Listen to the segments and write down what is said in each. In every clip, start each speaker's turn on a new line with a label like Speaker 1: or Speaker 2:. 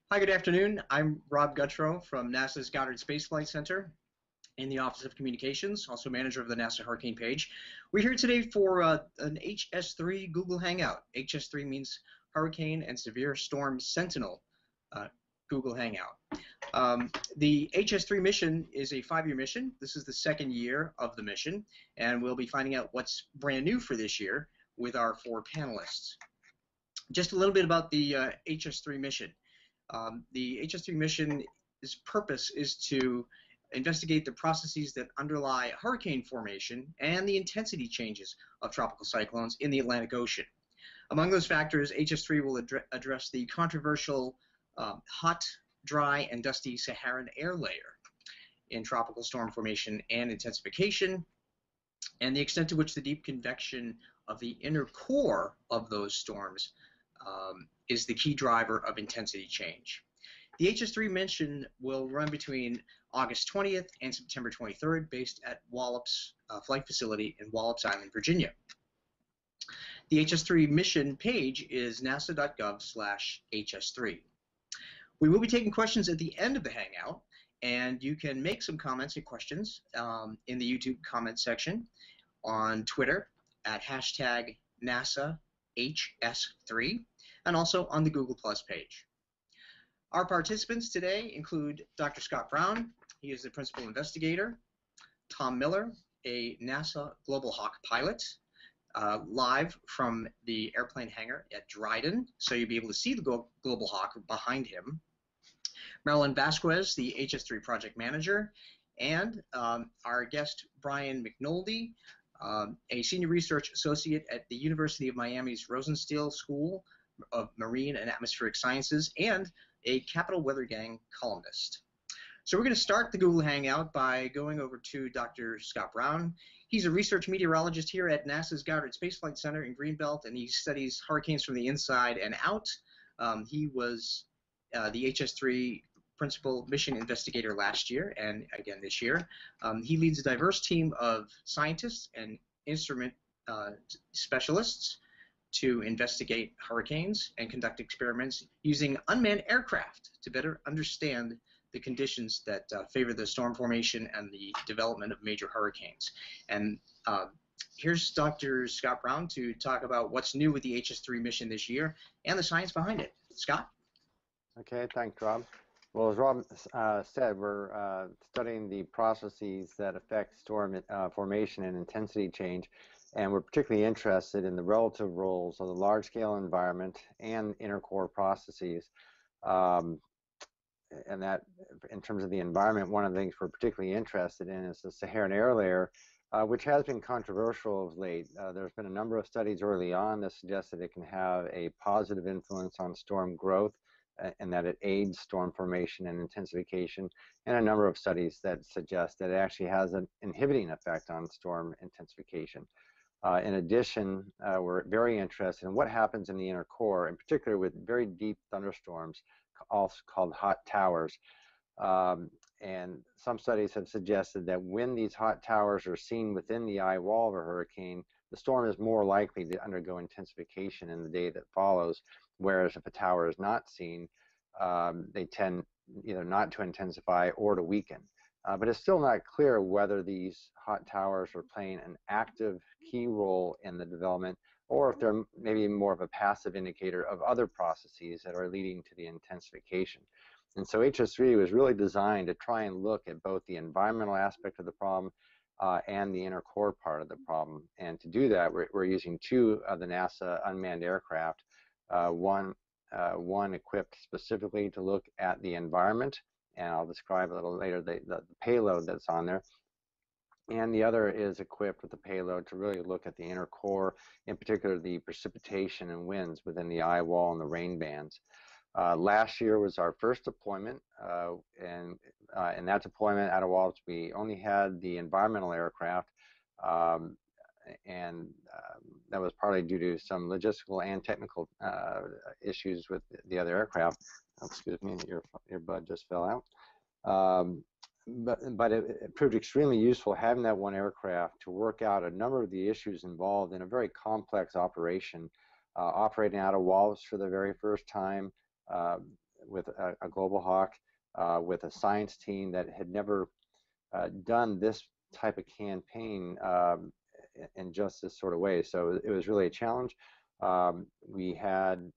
Speaker 1: Hi, good afternoon. I'm Rob Guttrow from NASA's Goddard Space Flight Center in the Office of Communications, also manager of the NASA Hurricane page. We're here today for an HS3 Google Hangout. HS3 means Hurricane and Severe Storm Sentinel uh, Google Hangout. The HS3 mission is a 5-year mission. This is the second year of the mission, and we'll be finding out what's brand new for this year with our 4 panelists. Just a little bit about the HS3 mission. The HS3 mission's purpose is to investigate the processes that underlie hurricane formation and the intensity changes of tropical cyclones in the Atlantic Ocean. Among those factors, HS3 will address the controversial hot, dry, and dusty Saharan air layer in tropical storm formation and intensification, and the extent to which the deep convection of the inner core of those storms is the key driver of intensity change. The HS3 mission will run between August 20th and September 23rd, based at Wallops Flight Facility in Wallops Island, Virginia. The HS3 mission page is nasa.gov/HS3. We will be taking questions at the end of the Hangout, and you can make some comments and questions in the YouTube comment section, on Twitter at hashtag NASAHS3, and also on the Google Plus page. Our participants today include Dr. Scott Brown. He is the principal investigator. Tom Miller, a NASA Global Hawk pilot, live from the airplane hangar at Dryden, so you'll be able to see the Global Hawk behind him. Marilyn Vasquez, the HS3 project manager, and our guest Brian McNulty, a senior research associate at the University of Miami's Rosenstiel School of Marine and Atmospheric Sciences, and a Capital Weather Gang columnist. So we're going to start the Google Hangout by going over to Dr. Scott Brown. He's a research meteorologist here at NASA's Goddard Space Flight Center in Greenbelt, and he studies hurricanes from the inside and out. He was the HS3 principal mission investigator last year and again this year. He leads a diverse team of scientists and instrument specialists to investigate hurricanes and conduct experiments using unmanned aircraft to better understand the conditions that favor the storm formation and the development of major hurricanes. And here's Dr. Scott Brown to talk about what's new with the HS3 mission this year and the science behind it. Scott?
Speaker 2: Okay, thanks, Rob. Well, as Rob said, we're studying the processes that affect storm formation and intensity change, and we're particularly interested in the relative roles of the large-scale environment and inner core processes. And that, in terms of the environment, one of the things we're particularly interested in is the Saharan air layer, which has been controversial of late. There's been a number of studies early on that suggest that it can have a positive influence on storm growth, and that it aids storm formation and intensification, and a number of studies that suggest that it actually has an inhibiting effect on storm intensification. In addition, we're very interested in what happens in the inner core, in particular with very deep thunderstorms, also called hot towers. And some studies have suggested that when these hot towers are seen within the eye wall of a hurricane, the storm is more likely to undergo intensification in the day that follows, whereas if a tower is not seen, they tend either not to intensify or to weaken. But it's still not clear whether these hot towers are playing an active key role in the development, or if they're maybe more of a passive indicator of other processes that are leading to the intensification. And so HS3 was really designed to try and look at both the environmental aspect of the problem and the inner core part of the problem. And to do that, we're using 2 of the NASA unmanned aircraft, one equipped specifically to look at the environment, and I'll describe a little later the payload that's on there. And the other is equipped with the payload to really look at the inner core, in particular the precipitation and winds within the eye wall and the rain bands. Last year was our first deployment, and in that deployment out of Wallops, we only had the environmental aircraft, and that was partly due to some logistical and technical issues with the other aircraft. Excuse me, your bud just fell out. But it proved extremely useful having that one aircraft to work out a number of the issues involved in a very complex operation, operating out of Wallops for the very first time, with a Global Hawk, with a science team that had never done this type of campaign in just this sort of way. So it was really a challenge. We had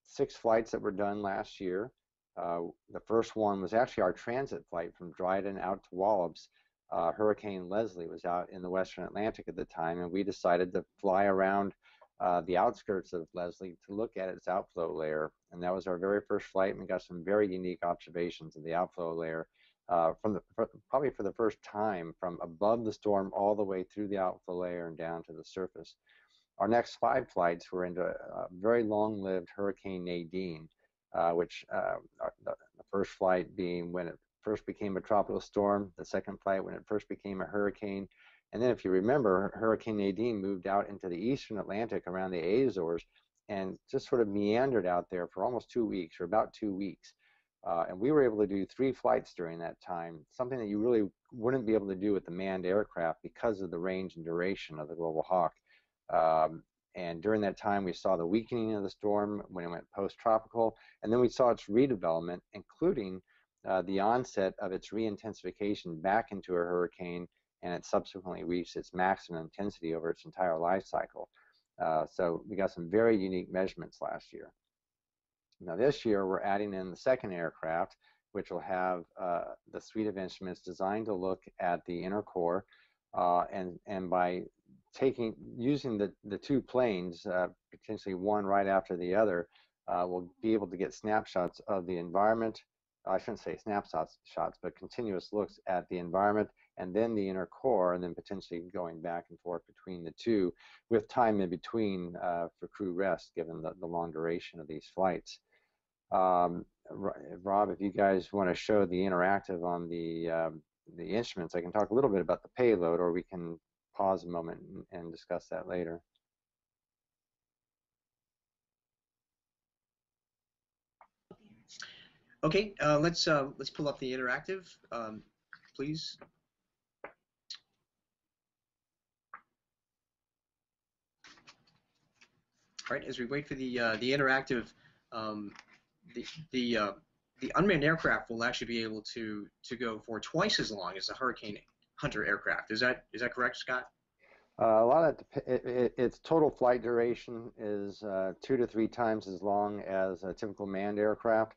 Speaker 2: 6 flights that were done last year. The first one was actually our transit flight from Dryden out to Wallops. Hurricane Leslie was out in the Western Atlantic at the time, and we decided to fly around the outskirts of Leslie to look at its outflow layer. And that was our very first flight, and we got some very unique observations of the outflow layer probably for the first time, from above the storm all the way through the outflow layer and down to the surface. Our next 5 flights were into a very long-lived Hurricane Nadine, which the first flight being when it first became a tropical storm, the second flight when it first became a hurricane, and then if you remember, Hurricane Nadine moved out into the eastern Atlantic around the Azores and just sort of meandered out there for almost 2 weeks, or about 2 weeks. And we were able to do 3 flights during that time, something that you really wouldn't be able to do with the manned aircraft because of the range and duration of the Global Hawk. And during that time, we saw the weakening of the storm when it went post-tropical, and then we saw its redevelopment, including the onset of its re-intensification back into a hurricane, and it subsequently reached its maximum intensity over its entire life cycle. So we got some very unique measurements last year. Now this year, we're adding in the second aircraft, which will have the suite of instruments designed to look at the inner core, and by using the 2 planes, potentially one right after the other, we'll be able to get snapshots of the environment. I shouldn't say snapshots, but continuous looks at the environment and then the inner core, and then potentially going back and forth between the 2, with time in between for crew rest, given the long duration of these flights. Rob, if you guys want to show the interactive on the instruments, I can talk a little bit about the payload, or we can pause a moment and discuss that later.
Speaker 1: Okay, let's pull up the interactive, please. All right, as we wait for the interactive, the unmanned aircraft will actually be able to go for twice as long as the Hurricane Hunter aircraft. Is that correct, Scott?
Speaker 2: A lot of its total flight duration is 2 to 3 times as long as a typical manned aircraft.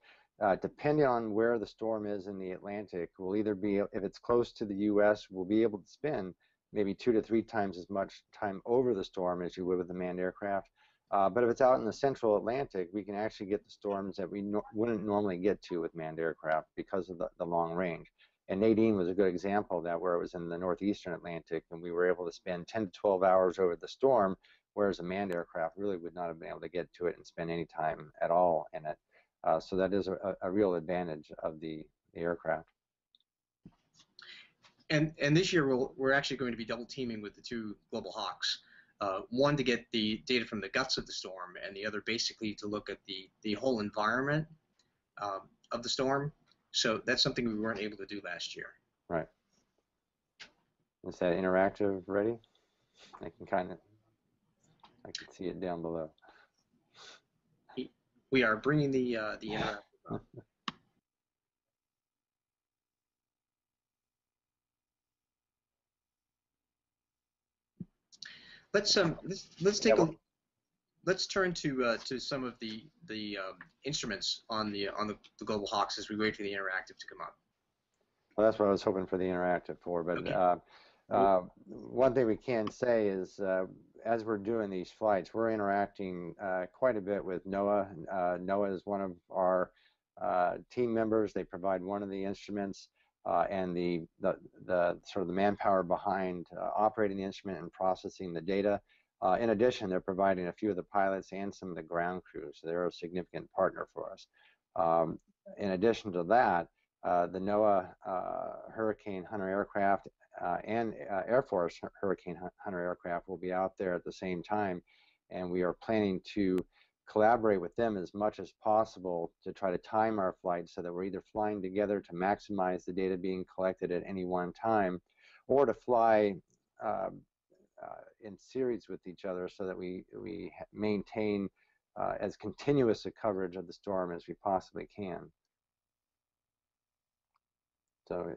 Speaker 2: Depending on where the storm is in the Atlantic, will either be, if it's close to the U.S., we'll be able to spend maybe 2 to 3 times as much time over the storm as you would with a manned aircraft. But if it's out in the central Atlantic, we can actually get the storms that we wouldn't normally get to with manned aircraft because of the long range. And Nadine was a good example of that, where it was in the northeastern Atlantic, and we were able to spend 10 to 12 hours over the storm, whereas a manned aircraft really would not have been able to get to it and spend any time at all in it. So that is a real advantage of the aircraft.
Speaker 1: And this year we're actually going to be double teaming with the 2 Global Hawks. One to get the data from the guts of the storm, and the other basically to look at the whole environment of the storm. So that's something we weren't able to do last year.
Speaker 2: Right. Is that interactive ready? I can see it down below.
Speaker 1: We are bringing the interactive up. Let's take let's turn to some of the instruments on the Global Hawks as we wait for the interactive to come up.
Speaker 2: Well, that's what I was hoping for the interactive for. But okay. One thing we can say is, as we're doing these flights, we're interacting quite a bit with NOAA. NOAA is one of our team members. They provide one of the instruments. And the sort of the manpower behind operating the instrument and processing the data. In addition, they're providing a few of the pilots and some of the ground crews, so they're a significant partner for us. In addition to that, the NOAA Hurricane Hunter aircraft and Air Force Hurricane Hunter aircraft will be out there at the same time, and we are planning to collaborate with them as much as possible to try to time our flights so that we're either flying together to maximize the data being collected at any one time, or to fly in series with each other so that we maintain as continuous a coverage of the storm as we possibly can. So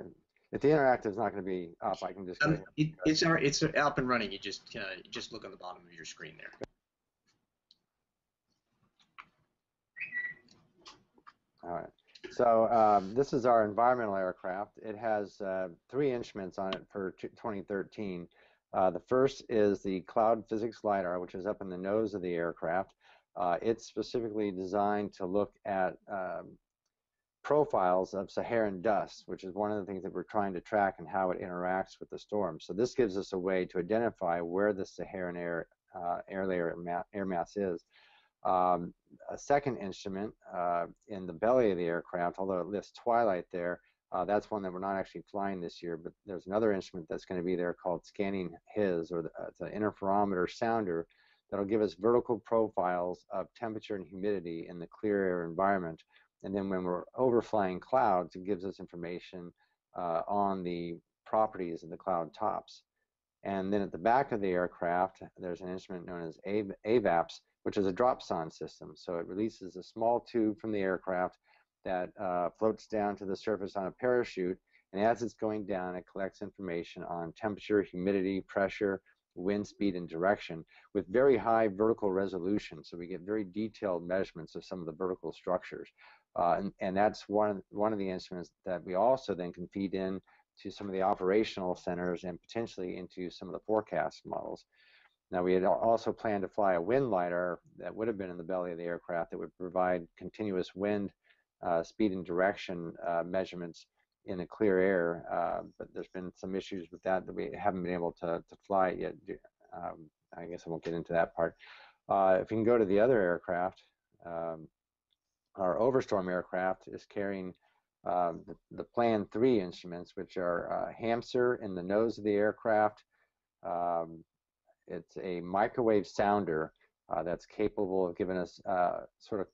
Speaker 2: if the interactive is not going to be up, I can just go ahead.
Speaker 1: It's up and running. You just look on the bottom of your screen there.
Speaker 2: All right. So this is our environmental aircraft. It has 3 instruments on it for 2013. The first is the cloud physics LiDAR, which is up in the nose of the aircraft. It's specifically designed to look at profiles of Saharan dust, which is one of the things that we're trying to track and how it interacts with the storm. So this gives us a way to identify where the Saharan air layer air mass is. A second instrument in the belly of the aircraft, although it lists twilight there, that's one that we're not actually flying this year, but there's another instrument that's going to be there called Scanning His, or it's an interferometer sounder that'll give us vertical profiles of temperature and humidity in the clear air environment. And then when we're overflying clouds, it gives us information on the properties of the cloud tops. And then at the back of the aircraft, there's an instrument known as AVAPS, which is a drop-son system. So it releases a small tube from the aircraft that floats down to the surface on a parachute. And as it's going down, it collects information on temperature, humidity, pressure, wind speed, and direction with very high vertical resolution. So we get very detailed measurements of some of the vertical structures. And that's one of the instruments that we also then can feed in to some of the operational centers and potentially into some of the forecast models. Now, we had also planned to fly a wind LiDAR that would have been in the belly of the aircraft that would provide continuous wind speed and direction measurements in the clear air, but there's been some issues with that we haven't been able to fly it yet. I guess I won't get into that part. If you can go to the other aircraft, our overstorm aircraft is carrying the Plan 3 instruments, which are hamster in the nose of the aircraft. It's a microwave sounder that's capable of giving us sort of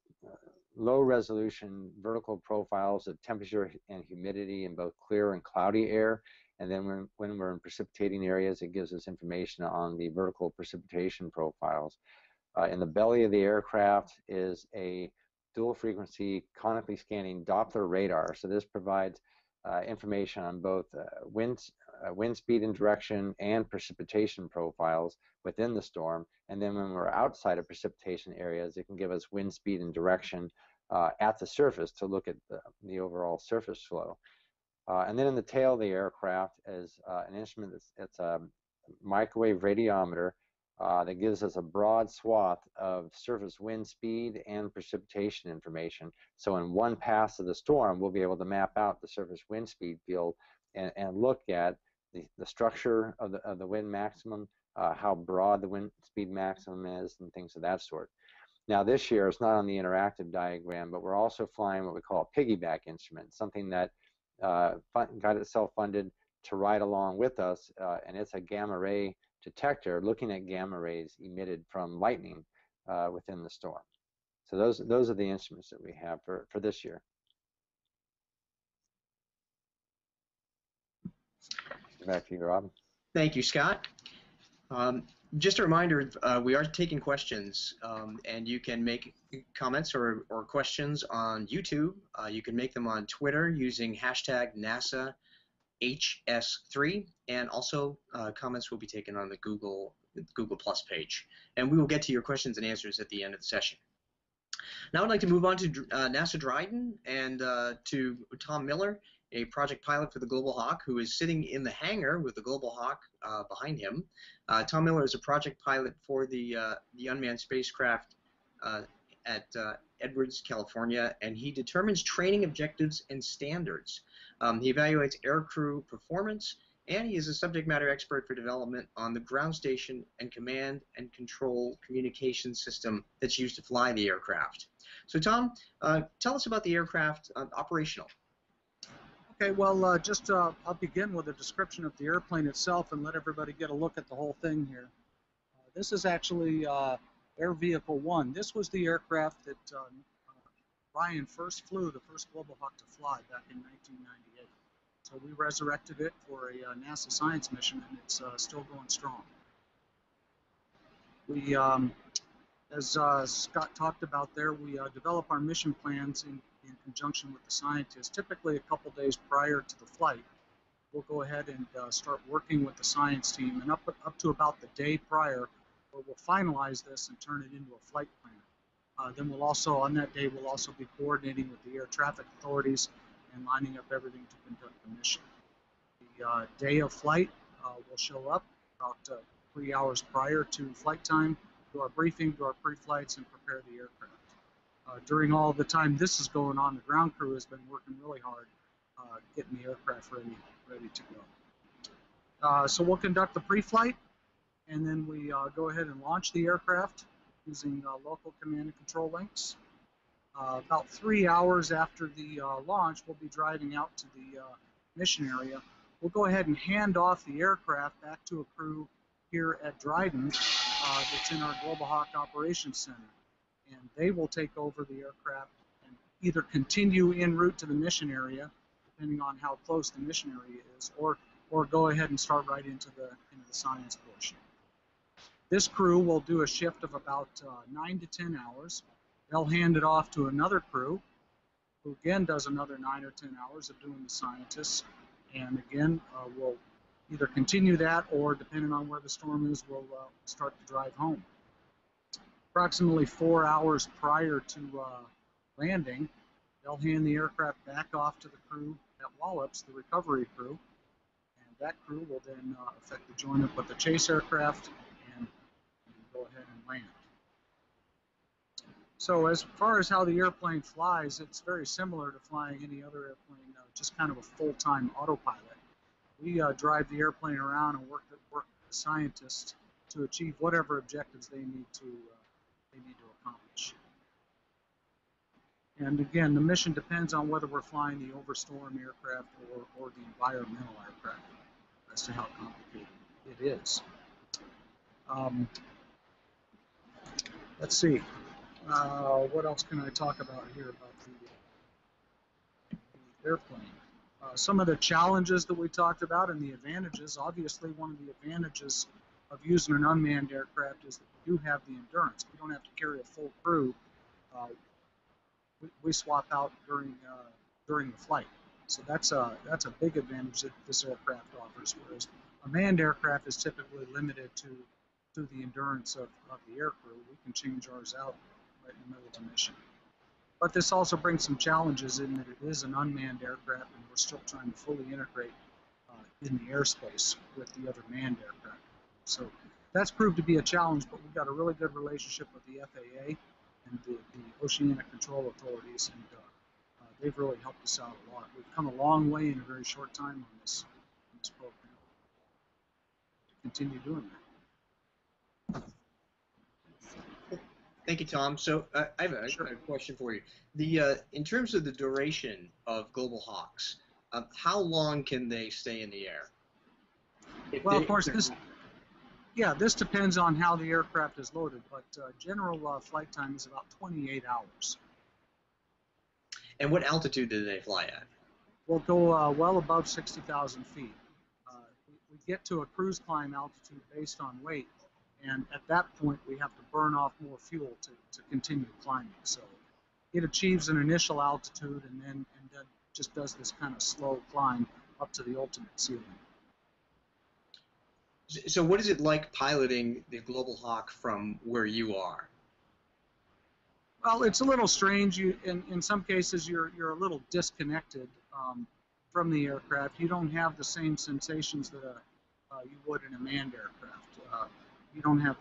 Speaker 2: low resolution vertical profiles of temperature and humidity in both clear and cloudy air. And then when we're in precipitating areas, it gives us information on the vertical precipitation profiles. In the belly of the aircraft is a dual frequency conically scanning Doppler radar. So this provides information on both wind speed and direction and precipitation profiles within the storm. And then when we're outside of precipitation areas, it can give us wind speed and direction at the surface to look at the overall surface flow. And then in the tail of the aircraft is an instrument that's a microwave radiometer that gives us a broad swath of surface wind speed and precipitation information. So in one pass of the storm, we'll be able to map out the surface wind speed field and look at the structure of the wind maximum, how broad the wind speed maximum is, and things of that sort. Now this year, it's not on the interactive diagram, but we're also flying what we call a piggyback instrument, something that got itself funded to ride along with us, and it's a gamma ray detector looking at gamma rays emitted from lightning within the storm. So those are the instruments that we have for this year. Back to you, Rob.
Speaker 1: Thank you, Scott. Just a reminder, we are taking questions, and you can make comments or questions on YouTube. You can make them on Twitter using hashtag NASA HS3, and also comments will be taken on the Google Plus page. And we will get to your questions and answers at the end of the session. Now I'd like to move on to NASA Dryden and to Tom Miller, a project pilot for the Global Hawk, who is sitting in the hangar with the Global Hawk behind him. Tom Miller is a project pilot for the unmanned spacecraft at Edwards, California, and he determines training objectives and standards. He evaluates aircrew performance, and he is a subject matter expert for development on the ground station and command and control communication system that's used to fly the aircraft. So Tom, tell us about the aircraft operational.
Speaker 3: Okay, well, I'll begin with a description of the airplane itself and let everybody get a look at the whole thing here. This is actually Air Vehicle 1. This was the aircraft that Ryan first flew, the first Global Hawk to fly back in 1998. So we resurrected it for a NASA science mission, and it's still going strong. As Scott talked about there, we develop our mission plans in conjunction with the scientists, typically a couple days prior to the flight. We'll go ahead and start working with the science team, and up to about the day prior, where we'll finalize this and turn it into a flight plan. Then we'll also, on that day, we'll also be coordinating with the air traffic authorities and lining up everything to conduct the mission. The day of flight, we'll show up about 3 hours prior to flight time, do our briefing, do our pre-flights, and prepare the aircraft. During all the time this is going on, the ground crew has been working really hard getting the aircraft ready to go. So we'll conduct the pre-flight, and then we go ahead and launch the aircraft using local command and control links. About 3 hours after the launch, we'll be driving out to the mission area. We'll go ahead and hand off the aircraft back to a crew here at Dryden that's in our Global Hawk Operations Center. And they will take over the aircraft and either continue en route to the mission area, depending on how close the mission area is, or go ahead and start right into the science portion. This crew will do a shift of about 9 to 10 hours. They'll hand it off to another crew, who again does another 9 or 10 hours of doing the scientists. And again, we'll either continue that, or depending on where the storm is, we'll start to drive home. Approximately 4 hours prior to landing, they'll hand the aircraft back off to the crew at Wallops, the recovery crew, and that crew will then effect the join up with the chase aircraft and go ahead and land. So as far as how the airplane flies, it's very similar to flying any other airplane, just kind of a full-time autopilot. We drive the airplane around and work with the scientists to achieve whatever objectives they need to accomplish. And again, the mission depends on whether we're flying the overstorm aircraft or the environmental aircraft as to how complicated it is. Let's see. What else can I talk about here about the airplane? Some of the challenges that we talked about and the advantages. Obviously, one of the advantages of using an unmanned aircraft is that we do have the endurance. We don't have to carry a full crew. We swap out during the flight. So that's a big advantage that this aircraft offers, whereas a manned aircraft is typically limited to the endurance of the air crew. We can change ours out right in the middle of the mission. But this also brings some challenges in that it is an unmanned aircraft, and we're still trying to fully integrate in the airspace with the other manned aircraft. So that's proved to be a challenge, but we've got a really good relationship with the FAA and the Oceanic Control Authorities, and they've really helped us out a lot. We've come a long way in a very short time on this program. Continue doing that.
Speaker 1: Thank you, Tom. So I have a question for you. In terms of the duration of Global Hawks, how long can they stay in the air?
Speaker 3: Well, of course, this depends on how the aircraft is loaded, but general flight time is about 28 hours.
Speaker 1: And what altitude do they fly at?
Speaker 3: We'll go well above 60,000 feet. We get to a cruise climb altitude based on weight, and at that point we have to burn off more fuel to continue climbing. So it achieves an initial altitude and then just does this kind of slow climb up to the ultimate ceiling.
Speaker 1: So what is it like piloting the Global Hawk from where you are?
Speaker 3: Well, it's a little strange. In some cases, you're a little disconnected from the aircraft. You don't have the same sensations that you would in a manned aircraft. You don't have,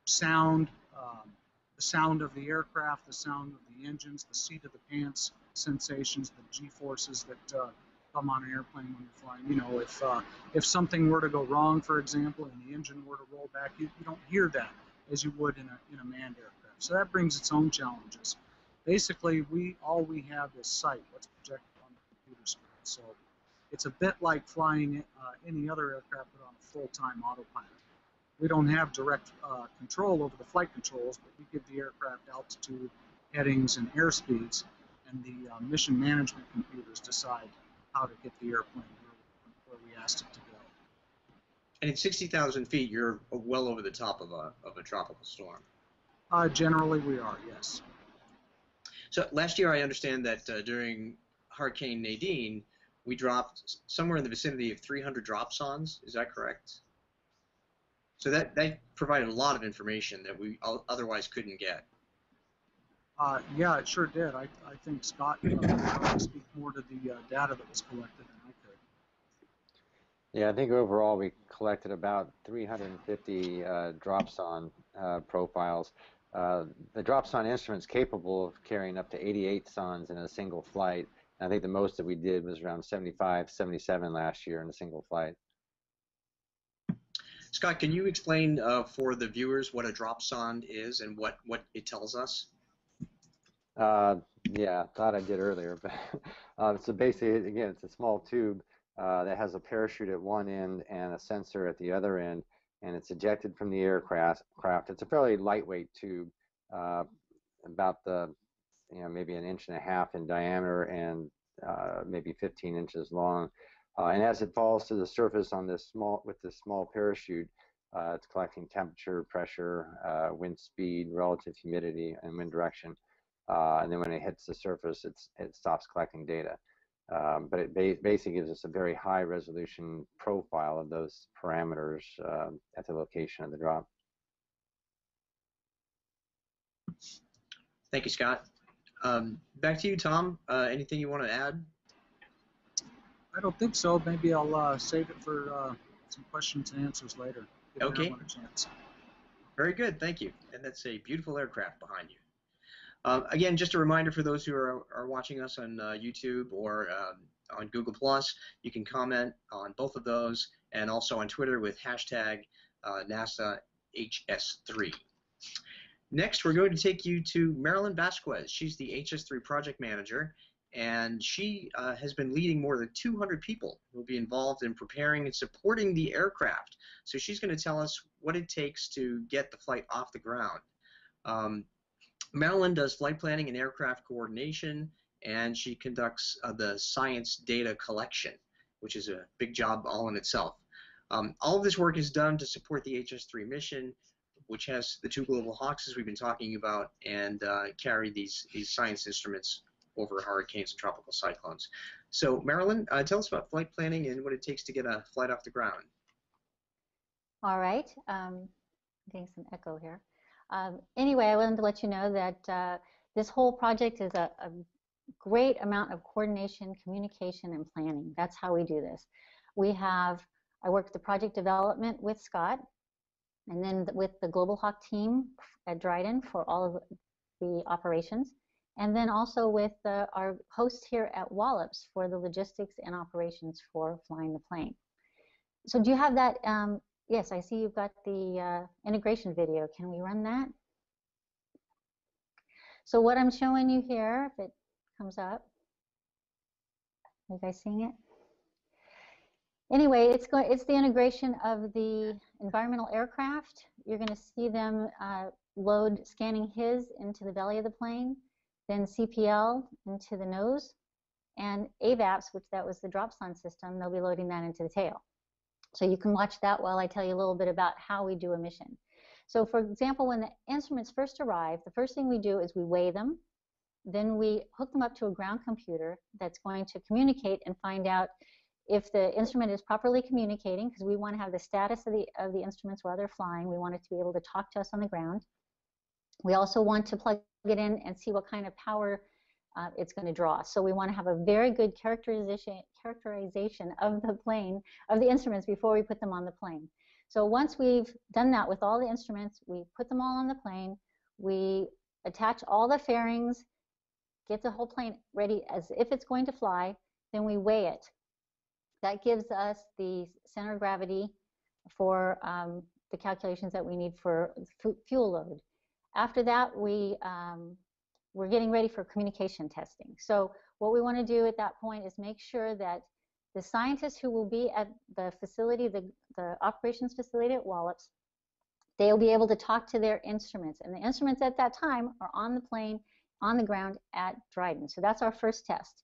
Speaker 3: sound, the sound of the aircraft, the sound of the engines, the seat of the pants sensations, the G-forces that come on an airplane when you're flying. You know, if something were to go wrong, for example, and the engine were to roll back, you don't hear that as you would in a manned aircraft. So that brings its own challenges. Basically, all we have is sight, what's projected on the computer screen. So it's a bit like flying any other aircraft but on a full-time autopilot. We don't have direct control over the flight controls, but we give the aircraft altitude, headings, and airspeeds, and the mission management computers decide how to get the airplane where we asked it to go.
Speaker 1: And at 60,000 feet, you're well over the top of a tropical storm.
Speaker 3: Generally, we are, yes.
Speaker 1: So last year, I understand that during Hurricane Nadine, we dropped somewhere in the vicinity of 300 dropsons. Is that correct? So that provided a lot of information that we otherwise couldn't get.
Speaker 3: Yeah, it sure did. I think Scott could probably speak more to the data that was collected than I could.
Speaker 2: Yeah, I think overall we collected about 350 dropson profiles. The dropson instrument's capable of carrying up to 88 sons in a single flight. And I think the most that we did was around 75, 77 last year in a single flight.
Speaker 1: Scott, can you explain for the viewers what a dropson is and what it tells us?
Speaker 2: Yeah, thought I did earlier, but so basically, again, it's a small tube that has a parachute at one end and a sensor at the other end, and it's ejected from the aircraft. It's a fairly lightweight tube, about maybe 1.5 inches in diameter and maybe 15 inches long. And as it falls to the surface on this small parachute, it's collecting temperature, pressure, wind speed, relative humidity, and wind direction. And then when it hits the surface, it stops collecting data. But it basically gives us a very high resolution profile of those parameters at the location of the drop.
Speaker 1: Thank you, Scott. Back to you, Tom. Anything you want to add?
Speaker 3: I don't think so. Maybe I'll save it for some questions and answers later.
Speaker 1: Okay.
Speaker 3: A chance.
Speaker 1: Very good. Thank you. And that's a beautiful aircraft behind you. Again, just a reminder for those who are watching us on YouTube or on Google+, you can comment on both of those and also on Twitter with hashtag NASA HS3. Next, we're going to take you to Marilyn Vasquez. She's the HS3 project manager, and she has been leading more than 200 people who will be involved in preparing and supporting the aircraft. So she's going to tell us what it takes to get the flight off the ground. Marilyn does flight planning and aircraft coordination, and she conducts the science data collection, which is a big job all in itself. All of this work is done to support the HS3 mission, which has the 2 Global Hawks, as we've been talking about, and carry these science instruments over hurricanes and tropical cyclones. So, Marilyn, tell us about flight planning and what it takes to get a flight off the ground.
Speaker 4: All right. Getting some echo here. Anyway, I wanted to let you know that this whole project is a great amount of coordination, communication, and planning. That's how we do this. I work the project development with Scott, and then with the Global Hawk team at Dryden for all of the operations, and then also with our host here at Wallops for the logistics and operations for flying the plane. So do you have that? Yes, I see you've got the integration video. Can we run that? So what I'm showing you here, if it comes up, are you guys seeing it? Anyway, it's the integration of the environmental aircraft. You're going to see them load scanning his into the belly of the plane, then CPL into the nose, and AVAPS, which that was the dropson system, they'll be loading that into the tail. So you can watch that while I tell you a little bit about how we do a mission. So for example, when the instruments first arrive, the first thing we do is we weigh them. Then we hook them up to a ground computer that's going to communicate and find out if the instrument is properly communicating, because we want to have the status of the instruments while they're flying. We want it to be able to talk to us on the ground. We also want to plug it in and see what kind of power it's going to draw. So we want to have a very good characterization of the plane, of the instruments before we put them on the plane. So once we've done that with all the instruments, we put them all on the plane, we attach all the fairings, get the whole plane ready as if it's going to fly, then we weigh it. That gives us the center of gravity for the calculations that we need for fuel load. After that, we're getting ready for communication testing. So what we want to do at that point is make sure that the scientists who will be at the facility, the operations facility at Wallops, they'll be able to talk to their instruments. And the instruments at that time are on the plane, on the ground at Dryden. So that's our first test.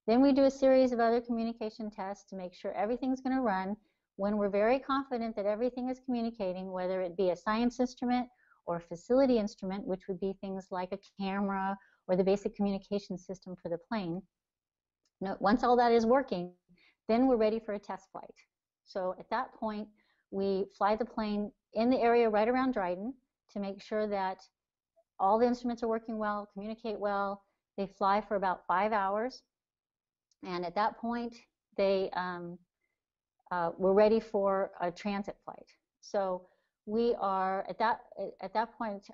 Speaker 4: Then we do a series of other communication tests to make sure everything's going to run. when we're very confident that everything is communicating, whether it be a science instrument or a facility instrument, which would be things like a camera or the basic communication system for the plane. Once all that is working, then we're ready for a test flight. So at that point, we fly the plane in the area right around Dryden to make sure that all the instruments are working well, communicate well. They fly for about 5 hours. And at that point, we're ready for a transit flight. So we are at that point,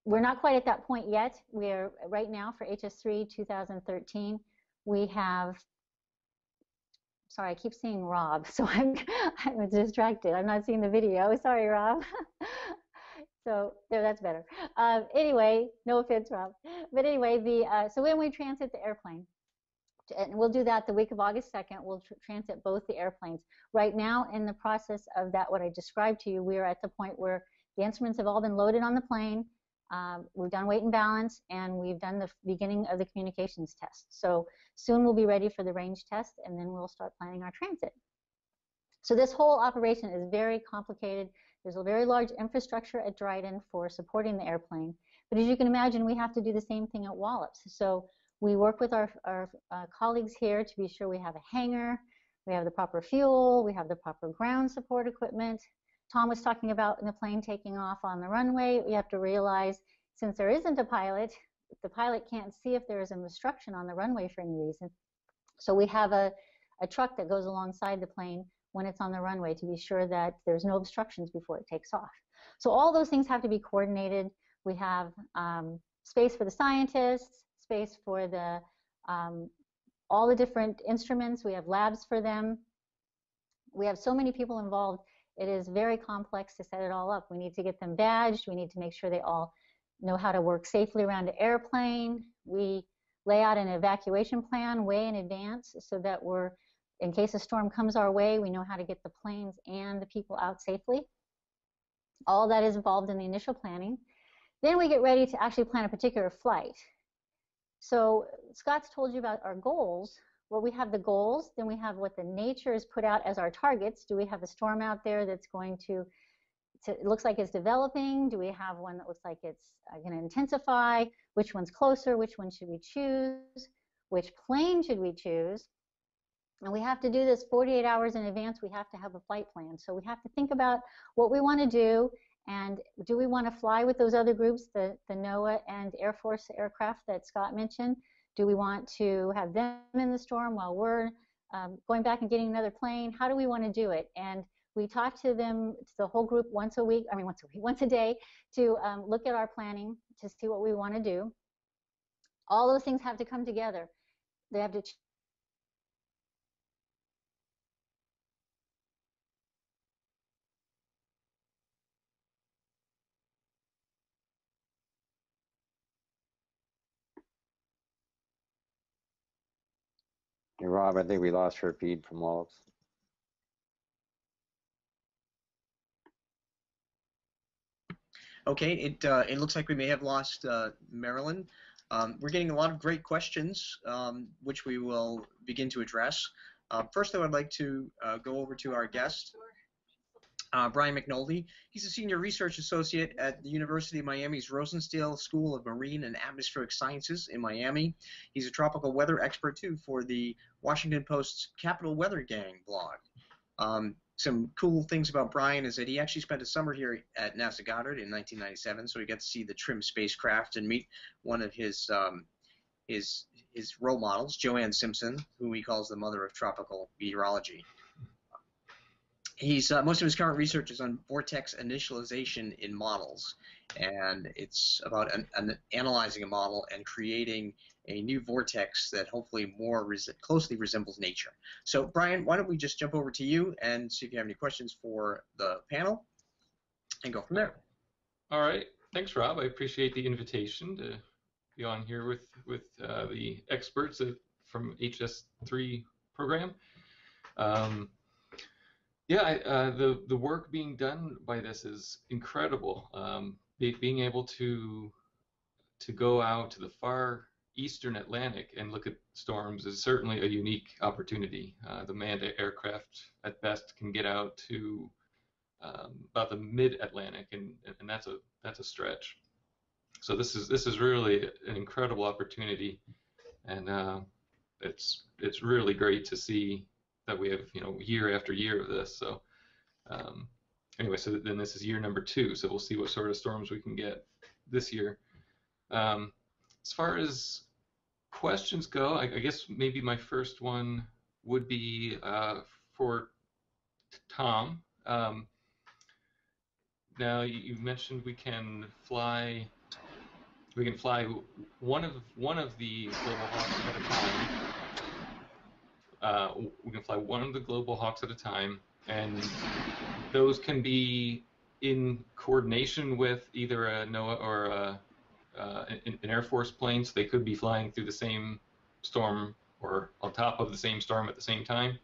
Speaker 4: we're not quite at that point yet. We're right now for HS3 2013. We have, sorry, I keep seeing Rob, so I'm distracted. I'm not seeing the video. Sorry, Rob. So there, that's better. Anyway, no offense, Rob. But anyway, so when we transit the airplane, and we'll do that the week of August 2nd, we'll transit both the airplanes. Right now, in the process of that, what I described to you, we are at the point where the instruments have all been loaded on the plane. We've done weight and balance, and we've done the beginning of the communications test. So soon we'll be ready for the range test, and then we'll start planning our transit. So this whole operation is very complicated. There's a very large infrastructure at Dryden for supporting the airplane. But as you can imagine, we have to do the same thing at Wallops. So we work with our colleagues here to be sure we have a hangar, we have the proper fuel, we have the proper ground support equipment. Tom was talking about in the plane taking off on the runway. We have to realize, since there isn't a pilot, the pilot can't see if there is an obstruction on the runway for any reason. So we have a truck that goes alongside the plane when it's on the runway to be sure that there's no obstructions before it takes off. So all those things have to be coordinated. We have space for the scientists, space for the all the different instruments. We have labs for them. We have so many people involved. It is very complex to set it all up. We need to get them badged. We need to make sure they all know how to work safely around an airplane. We lay out an evacuation plan way in advance so that in case a storm comes our way, we know how to get the planes and the people out safely. All that is involved in the initial planning. Then we get ready to actually plan a particular flight. So Scott's told you about our goals. Well, we have the goals, then we have what the nature has put out as our targets. Do we have a storm out there that's going to it looks like it's developing? Do we have one that looks like it's going to intensify? Which one's closer? Which one should we choose? Which plane should we choose? And we have to do this 48 hours in advance. We have to have a flight plan. So we have to think about what we want to do, and do we want to fly with those other groups, the NOAA and Air Force aircraft that Scott mentioned? Do we want to have them in the storm while we're going back and getting another plane? How do we want to do it? And we talk to them, to the whole group once a day, to look at our planning to see what we want to do. All those things have to come together. They have to
Speaker 2: Hey, Rob, I think we lost her feed from Wallops.
Speaker 1: Okay, it looks like we may have lost Marilyn. We're getting a lot of great questions, which we will begin to address. First, I would like to go over to our guest, Brian McNulty. He's a senior research associate at the University of Miami's Rosenstiel School of Marine and Atmospheric Sciences in Miami. He's a tropical weather expert, too, for the Washington Post's Capital Weather Gang blog. Some cool things about Brian is that he actually spent a summer here at NASA Goddard in 1997, so he got to see the TRIM spacecraft and meet one of his role models, Joanne Simpson, who he calls the mother of tropical meteorology. Most of his current research is on vortex initialization in models, and it's about analyzing a model and creating a new vortex that hopefully more closely resembles nature. So, Brian, why don't we just jump over to you and see if you have any questions for the panel, and go from there.
Speaker 5: All right. Thanks, Rob. I appreciate the invitation to be on here with the experts from HS3 program. The work being done by this is incredible. Being able to go out to the far eastern Atlantic and look at storms is certainly a unique opportunity. The manned aircraft at best can get out to about the mid-Atlantic, and that's a stretch. So this is really an incredible opportunity, and it's really great to see that we have year after year of this. So anyway, so then this is year number 2. So we'll see what sort of storms we can get this year. As far as questions go, I guess maybe my first one would be for Tom. Now you mentioned we can fly one of the Global Hawks at a time. We can fly one of the Global Hawks at a time, and those can be in coordination with either a NOAA or an Air Force plane, so they could be flying through the same storm or on top of the same storm at the same time.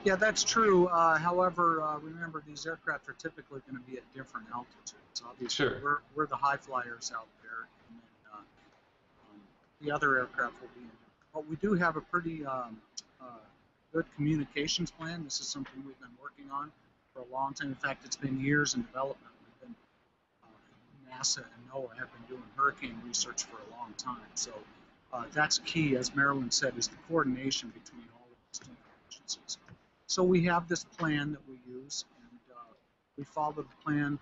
Speaker 3: Yeah, that's true. However, remember, these aircraft are typically going to be at different altitudes. Obviously,
Speaker 5: sure.
Speaker 3: we're the high flyers out there, and then the other aircraft will be in. But we do have a pretty good communications plan. This is something we've been working on for a long time. In fact, it's been years in development. We've been NASA and NOAA have been doing hurricane research for a long time. So that's key, as Marilyn said, is the coordination between all of these different agencies. So we have this plan that we use, and we follow the plan.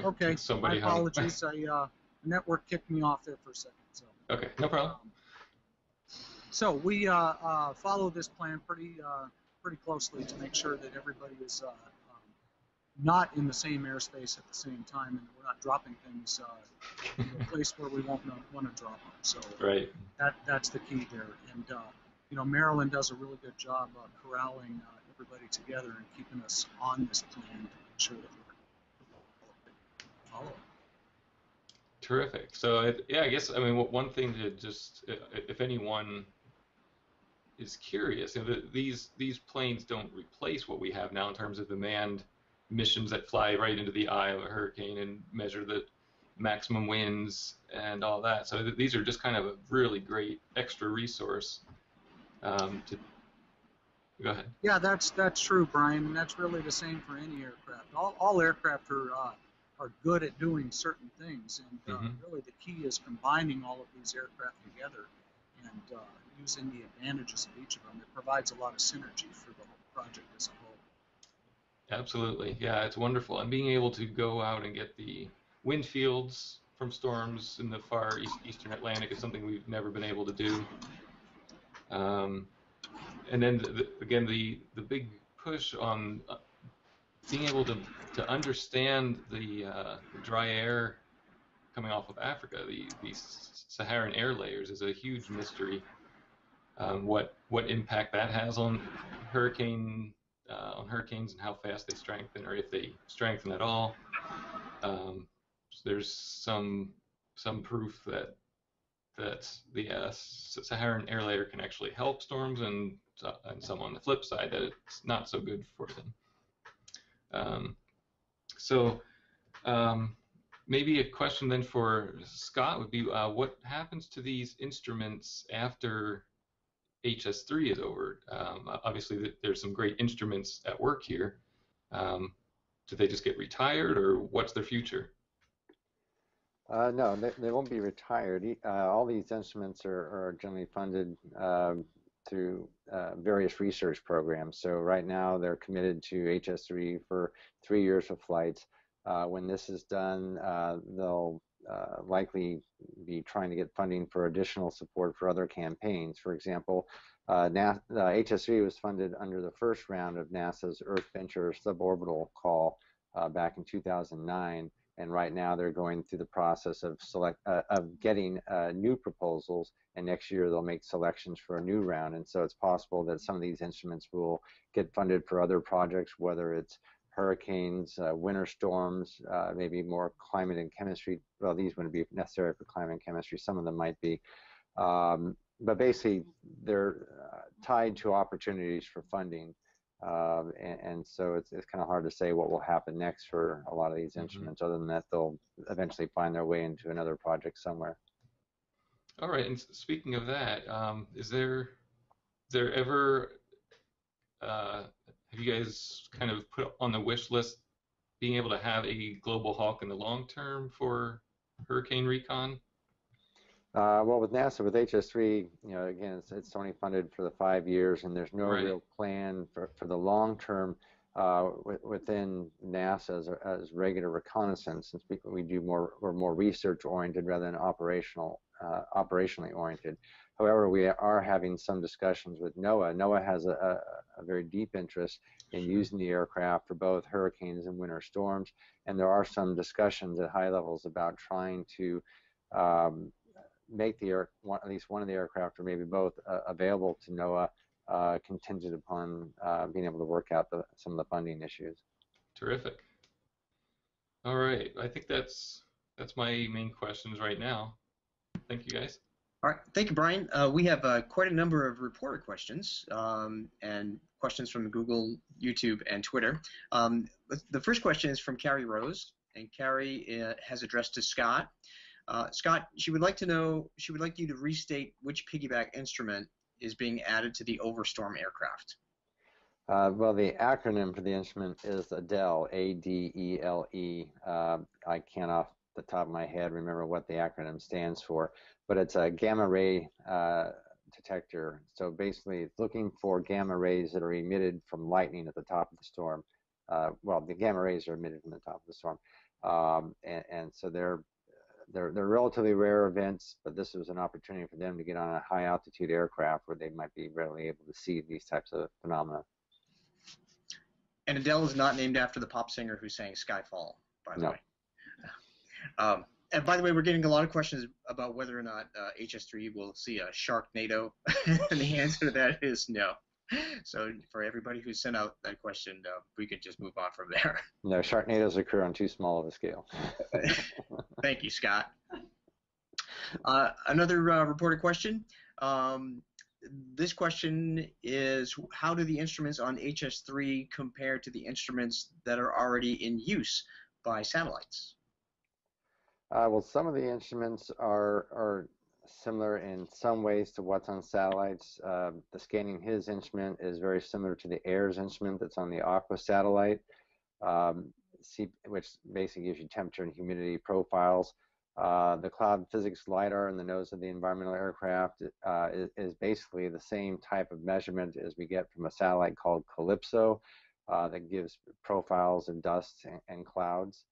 Speaker 3: Okay, my apologies. The network kicked me off there for a second. So.
Speaker 5: Okay, no problem.
Speaker 3: So we follow this plan pretty closely to make sure that everybody is not in the same airspace at the same time, and we're not dropping things in a place where we won't want to drop them. So
Speaker 5: right.
Speaker 3: That's the key there. And Marilyn does a really good job corralling everybody together and keeping us on this plan to make sure that we're following.
Speaker 5: Terrific. So yeah, I guess one thing to just, if anyone is curious, these planes don't replace what we have now in terms of the manned missions that fly right into the eye of a hurricane and measure the maximum winds and all that. So these are just kind of a really great extra resource. Go ahead.
Speaker 3: Yeah, that's true, Brian, and that's really the same for any aircraft. All aircraft are good at doing certain things, and really the key is combining all of these aircraft together and using the advantages of each of them. It provides a lot of synergy for the whole project as a whole.
Speaker 5: Absolutely, yeah, it's wonderful. And being able to go out and get the wind fields from storms in the far eastern Atlantic is something we've never been able to do. And then again, the big push on being able to understand the dry air coming off of Africa, these Saharan air layers, is a huge mystery. What impact that has on hurricanes and how fast they strengthen, or if they strengthen at all. So there's some proof that the Saharan air layer can actually help storms, and some on the flip side that it's not so good for them. Maybe a question then for Scott would be, what happens to these instruments after HS3 is over? Obviously, there's some great instruments at work here. Do they just get retired, or what's their future?
Speaker 2: No, they won't be retired. All these instruments are generally funded through various research programs. So right now they're committed to HS3 for 3 years of flights. When this is done, they'll likely be trying to get funding for additional support for other campaigns. For example, HS3 was funded under the first round of NASA's Earth Venture suborbital call back in 2009. And right now they're going through the process of getting new proposals, and next year they'll make selections for a new round. And so it's possible that some of these instruments will get funded for other projects, whether it's hurricanes, winter storms, maybe more climate and chemistry. Well, these wouldn't be necessary for climate and chemistry. Some of them might be. But basically, they're tied to opportunities for funding. And so it's kind of hard to say what will happen next for a lot of these instruments, other than that they'll eventually find their way into another project somewhere.
Speaker 5: All right, and speaking of that, is there ever, have you guys kind of put on the wish list being able to have a global hawk in the long term for hurricane recon?
Speaker 2: Well, with NASA, with HS3, again, it's only funded for the 5 years, and there's no real plan for the long term within NASA as regular reconnaissance, since we're more research oriented rather than operationally oriented. However, we are having some discussions with NOAA. NOAA has a very deep interest in using the aircraft for both hurricanes and winter storms, and there are some discussions at high levels about trying to make at least one of the aircraft, or maybe both, available to NOAA, contingent upon being able to work out some of the funding issues.
Speaker 5: Terrific. All right, I think that's my main questions right now. Thank you, guys.
Speaker 1: All right, thank you, Brian. We have quite a number of reporter questions and questions from Google, YouTube, and Twitter. The first question is from Carrie Rose, and Carrie has addressed to Scott. Scott, she would like you to restate which piggyback instrument is being added to the Overstorm aircraft.
Speaker 2: Well, the acronym for the instrument is ADELE, A-D-E-L-E. I can't off the top of my head remember what the acronym stands for, but it's a gamma ray detector. So basically, it's looking for gamma rays that are emitted from lightning at the top of the storm. Well, the gamma rays are emitted from the top of the storm, and so they're relatively rare events, but this was an opportunity for them to get on a high altitude aircraft where they might be readily able to see these types of phenomena.
Speaker 1: And Adele is not named after the pop singer who sang Skyfall, by the way. And by the way, we're getting a lot of questions about whether or not HS3 will see a Sharknado, and the answer to that is no. So for everybody who sent out that question, we could just move on from there.
Speaker 2: No, Sharknadoes occur on too small of a scale.
Speaker 1: Thank you, Scott. Another reported question. This question is, how do the instruments on HS3 compare to the instruments that are already in use by satellites?
Speaker 2: Well, some of the instruments are similar in some ways to what's on satellites. The Scanning His instrument is very similar to the AIRS instrument that's on the Aqua satellite, which basically gives you temperature and humidity profiles. The Cloud Physics LiDAR in the nose of the environmental aircraft is basically the same type of measurement as we get from a satellite called Calypso that gives profiles of dust and clouds.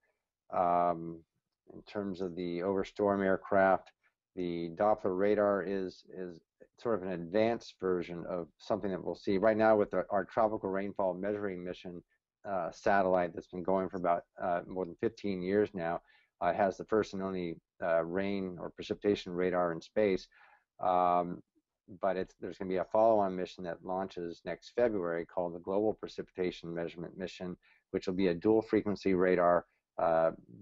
Speaker 2: In terms of the Overstorm aircraft, the Doppler radar is sort of an advanced version of something that we'll see right now with our tropical rainfall measuring mission satellite that's been going for about more than 15 years now. It has the first and only rain or precipitation radar in space, but there's going to be a follow-on mission that launches next February called the Global Precipitation Measurement Mission, which will be a dual frequency radar,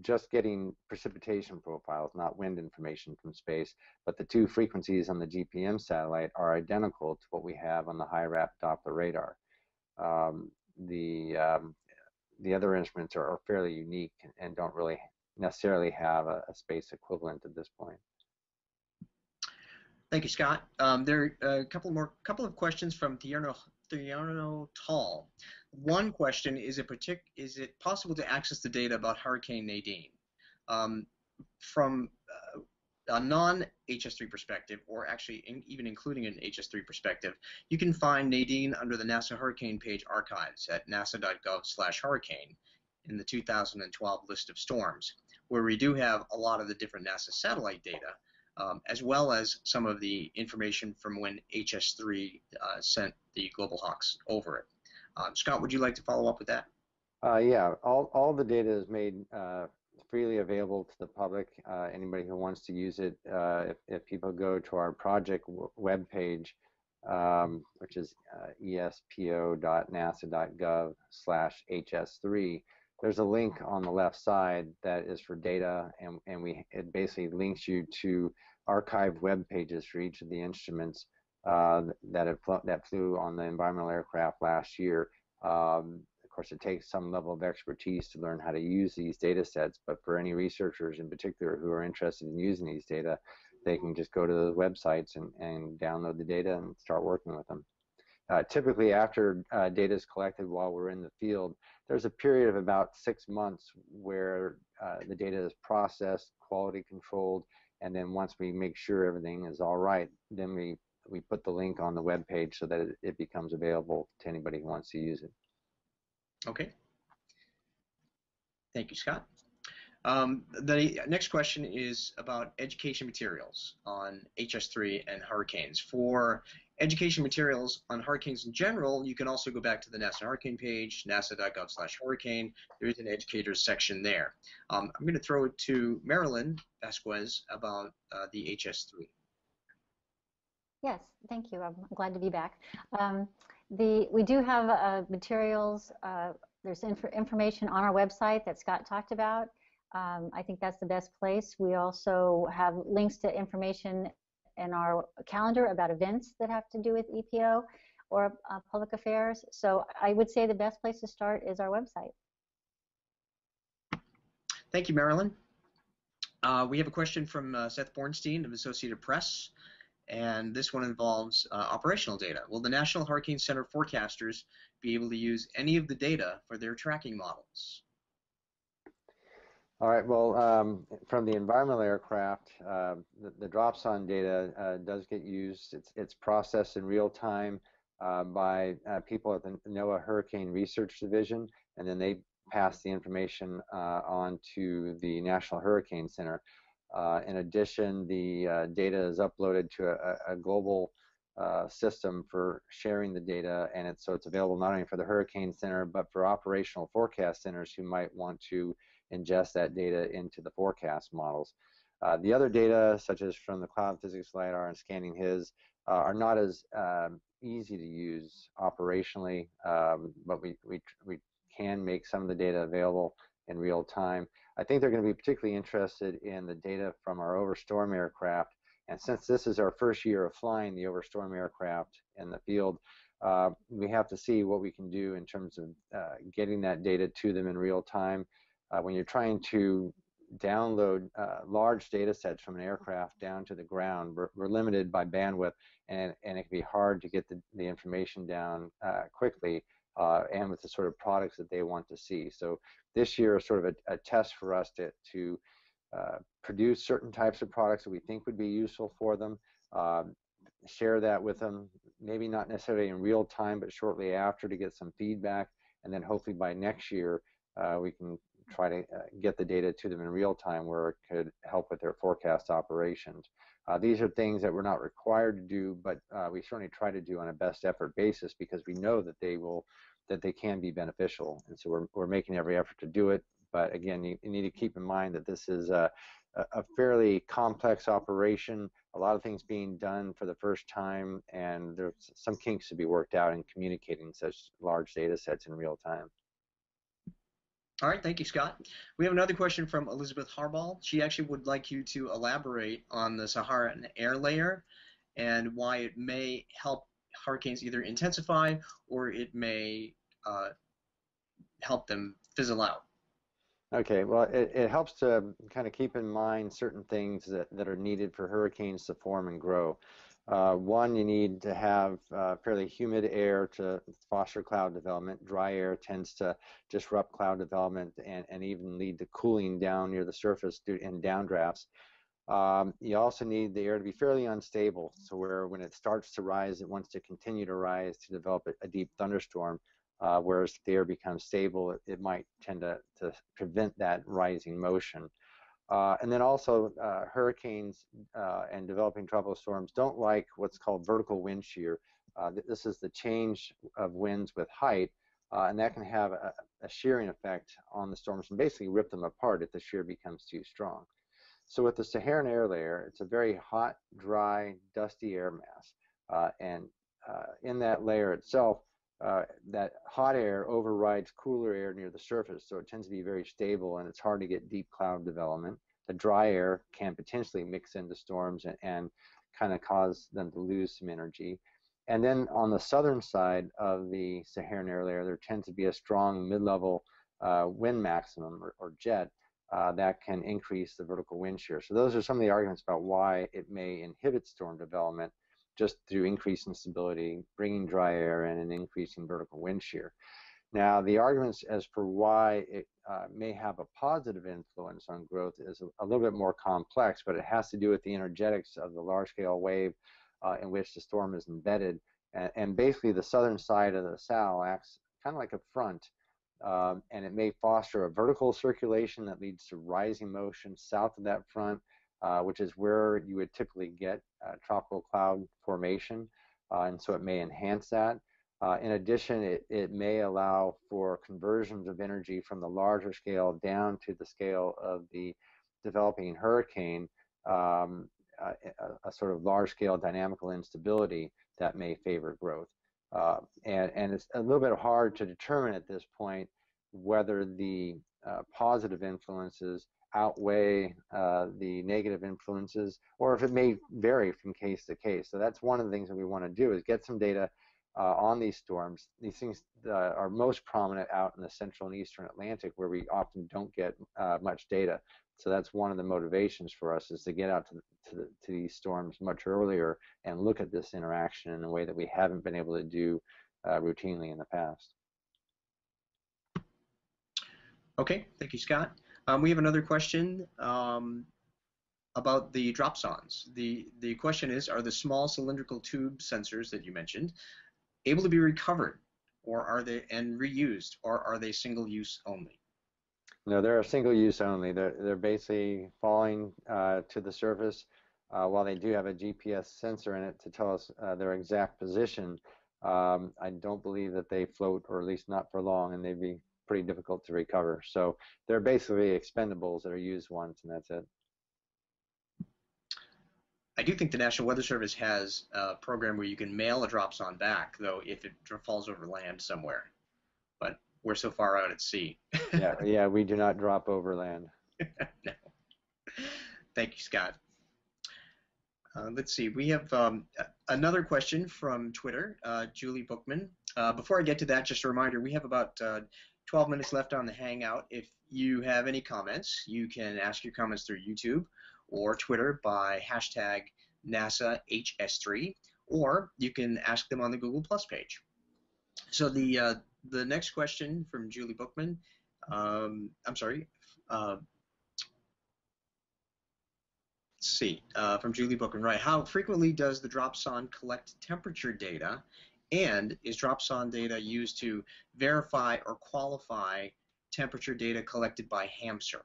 Speaker 2: just getting precipitation profiles, not wind information from space, but the two frequencies on the GPM satellite are identical to what we have on the HIRAP Doppler radar. The other instruments are fairly unique and don't really necessarily have a space equivalent at this point.
Speaker 1: Thank you, Scott. There are a couple of questions from Thierno Tall. One question is it possible to access the data about Hurricane Nadine? From a non-HS3 perspective, or actually even including an HS3 perspective, you can find Nadine under the NASA Hurricane page archives at nasa.gov/hurricane in the 2012 list of storms, where we do have a lot of the different NASA satellite data, as well as some of the information from when HS3 sent the Global Hawks over it. Scott, would you like to follow up with that?
Speaker 2: Yeah, all the data is made freely available to the public. Anybody who wants to use it, if people go to our project webpage, which is espo.nasa.gov/HS3, there's a link on the left side that is for data, and it basically links you to archived web pages for each of the instruments that flew on the environmental aircraft last year. Of course, it takes some level of expertise to learn how to use these data sets, but for any researchers in particular who are interested in using these data, they can just go to those websites and download the data and start working with them. Typically, after data is collected while we're in the field, there's a period of about 6 months where the data is processed, quality controlled, and then once we make sure everything is all right, then we put the link on the web page so that it becomes available to anybody who wants to use it.
Speaker 1: Okay. Thank you, Scott. The next question is about education materials on HS3 and hurricanes. For education materials on hurricanes in general, you can also go back to the NASA Hurricane page, nasa.gov/hurricane. There is an educators section there. I'm going to throw it to Marilyn Vasquez about the HS3.
Speaker 4: Yes, thank you. I'm glad to be back. We do have materials. There's information on our website that Scott talked about. I think that's the best place. We also have links to information in our calendar about events that have to do with EPO or public affairs. So I would say the best place to start is our website.
Speaker 1: Thank you, Marilyn. We have a question from Seth Bornstein of Associated Press, and this one involves operational data. Will the National Hurricane Center forecasters be able to use any of the data for their tracking models?
Speaker 2: All right, well, from the environmental aircraft, the dropson data does get used. It's processed in real time by people at the NOAA Hurricane Research Division, and then they pass the information on to the National Hurricane Center. In addition, the data is uploaded to a global system for sharing the data, and so it's available not only for the Hurricane Center, but for operational forecast centers who might want to ingest that data into the forecast models. The other data, such as from the cloud physics LiDAR and scanning HIS, are not as easy to use operationally, but we can make some of the data available in real time. I think they're going to be particularly interested in the data from our overstorm aircraft, and since this is our first year of flying the overstorm aircraft in the field, we have to see what we can do in terms of getting that data to them in real time. When you're trying to download large data sets from an aircraft down to the ground, we're limited by bandwidth, and it can be hard to get the information down quickly and with the sort of products that they want to see. So this year is sort of a test for us to produce certain types of products that we think would be useful for them, share that with them, maybe not necessarily in real time, but shortly after to get some feedback, and then hopefully by next year we can try to get the data to them in real time where it could help with their forecast operations. These are things that we're not required to do, but we certainly try to do on a best effort basis because we know that they can be beneficial, and so we're making every effort to do it. But again, you need to keep in mind that this is a fairly complex operation, a lot of things being done for the first time, and there's some kinks to be worked out in communicating such large data sets in real time.
Speaker 1: All right, thank you, Scott. We have another question from Elizabeth Harbaugh. She actually would like you to elaborate on the Saharan air layer and why it may help hurricanes either intensify or it may help them fizzle out.
Speaker 2: Okay, well, it helps to kind of keep in mind certain things that are needed for hurricanes to form and grow. One, you need to have fairly humid air to foster cloud development. Dry air tends to disrupt cloud development and even lead to cooling down near the surface in downdrafts. You also need the air to be fairly unstable, so where when it starts to rise, it wants to continue to rise to develop a deep thunderstorm, whereas if the air becomes stable, it might tend to prevent that rising motion. And then also hurricanes and developing tropical storms don't like what's called vertical wind shear. This is the change of winds with height, and that can have a shearing effect on the storms and basically rip them apart if the shear becomes too strong. So with the Saharan air layer, it's a very hot, dry, dusty air mass, and in that layer itself, that hot air overrides cooler air near the surface, so it tends to be very stable and it's hard to get deep cloud development. the dry air can potentially mix into storms and kind of cause them to lose some energy. And then on the southern side of the Saharan air layer, there tends to be a strong mid-level wind maximum or jet that can increase the vertical wind shear. So those are some of the arguments about why it may inhibit storm development just through increased instability, bringing dry air in, and increasing vertical wind shear. Now, the arguments as for why it may have a positive influence on growth is a little bit more complex, but it has to do with the energetics of the large-scale wave in which the storm is embedded. And basically, the southern side of the SAL acts kind of like a front, and it may foster a vertical circulation that leads to rising motion south of that front, which is where you would typically get tropical cloud formation, and so it may enhance that. In addition, it may allow for conversions of energy from the larger scale down to the scale of the developing hurricane, a sort of large-scale dynamical instability that may favor growth. And it's a little bit hard to determine at this point whether the positive influences outweigh the negative influences, or if it may vary from case to case. So that's one of the things that we want to do, is get some data on these storms. These things are most prominent out in the central and eastern Atlantic, where we often don't get much data. So that's one of the motivations for us, is to get out to these storms much earlier and look at this interaction in a way that we haven't been able to do routinely in the past.
Speaker 1: Okay, thank you, Scott. We have another question about the dropsons. The question is, are the small cylindrical tube sensors that you mentioned able to be recovered, or are they reused, or are they single use only?
Speaker 2: No, they're single use only. They're basically falling to the surface. While they do have a GPS sensor in it to tell us their exact position, I don't believe that they float, or at least not for long, and they'd be pretty difficult to recover. So they're basically expendables that are used once, and that's it.
Speaker 1: I do think the National Weather Service has a program where you can mail a dropson back, though, if it falls over land somewhere. But we're so far out at sea.
Speaker 2: Yeah, we do not drop over land.
Speaker 1: No. Thank you, Scott. Let's see, we have another question from Twitter, Julie Bookman. Before I get to that, just a reminder, we have about 12 minutes left on the Hangout. If you have any comments, you can ask your comments through YouTube or Twitter by hashtag NASAHS3, or you can ask them on the Google Plus page. So the next question from Julie Bookman, from Julie Bookman, right? How frequently does the dropson collect temperature data, and is dropson data used to verify or qualify temperature data collected by HAMSR?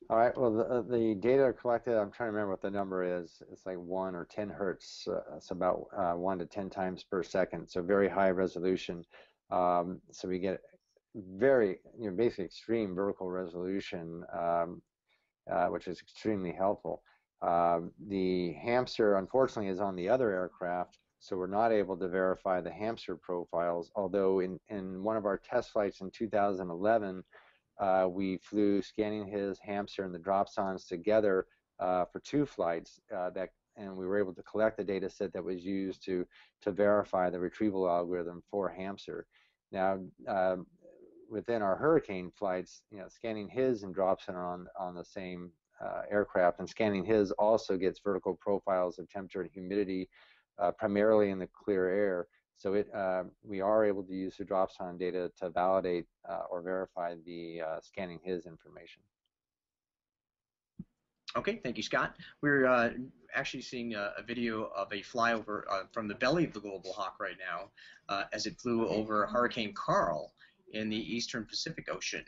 Speaker 2: All right, well, the data collected, I'm trying to remember what the number is. It's like 1 or 10 hertz. It's about 1 to 10 times per second, so very high resolution. So we get very, basically extreme vertical resolution, which is extremely helpful. The HAMSR, unfortunately, is on the other aircraft, so we're not able to verify the HAMSR profiles, although in one of our test flights in 2011, we flew Scanning His, HAMSR, and the dropsons together for 2 flights, and we were able to collect the data set that was used to verify the retrieval algorithm for HAMSR. Now, within our hurricane flights, Scanning His and dropson are on the same aircraft, and Scanning His also gets vertical profiles of temperature and humidity, primarily in the clear air. So we are able to use the dropson data to validate or verify the Scanning His information.
Speaker 1: Okay, thank you, Scott. We're actually seeing a video of a flyover from the belly of the Global Hawk right now as it flew over Hurricane Carl in the eastern Pacific Ocean.